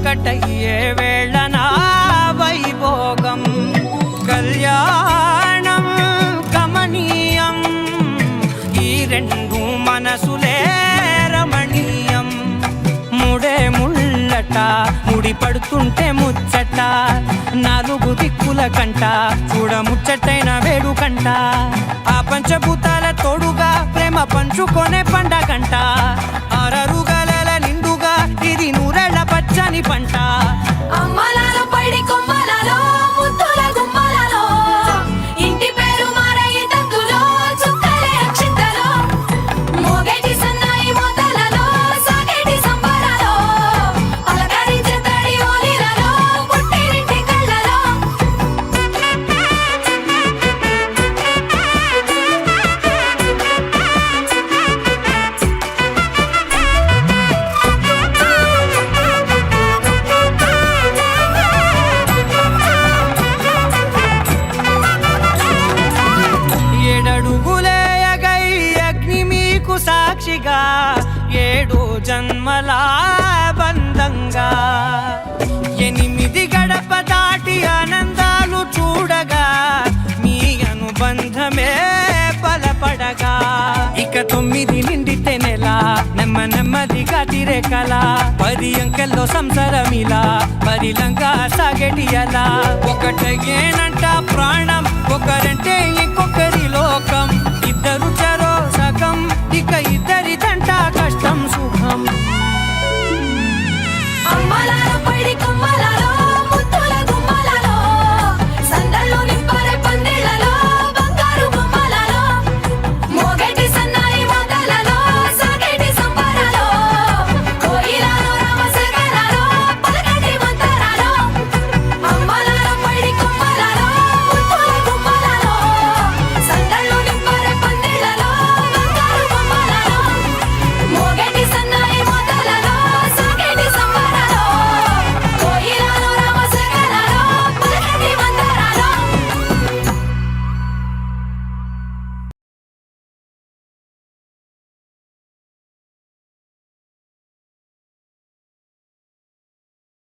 ఒకటయ్యే వేళనా వైభోగం కళ్యాణం కమనీయం ఈ రెండు మనసులే రమణీయం ముడే ముళ్ళట ముడి పడుతుంటే ముచ్చట నాలుగు దిక్కుల కంట చూడ ముచ్చటైన వేడుకంట ఆ పంచభూతాల తోడుగా ప్రేమ పంచుకొనే పండగంట ఆరరుగల నిండుగా ఇది నూరెళ్ళ పచ్చని పంట అమ్మలాలో పైడి కొమ్మలలో ముద్దుల గుమ్మలలో ఇంటి పేరు మారయ్య తందులో చుక్కలే అక్షింతలో మోగేటి సన్నాయి మోతలలో సాగేటి సంబరాలో అలకరించే తడి ఓలిలలో పుట్టినింటి కళ్ళలో ఏడడుగులేయగై అగ్ని మీకు సాక్షిగా 7 జన్మల బంధంగా 8 గడప దాటి ఆనందాలు చూడగా మీ అనుబంధమే బలపడగా ఇక 9 నిండితే నెల నెమ్మదిగా తిరే కల 10 అంకెల్లో సంసారమిలా పరిలంగా సాగేటి అలా ఒకటేనంట ప్రాణం ఒకరంటే ఇంకొకరి లోకం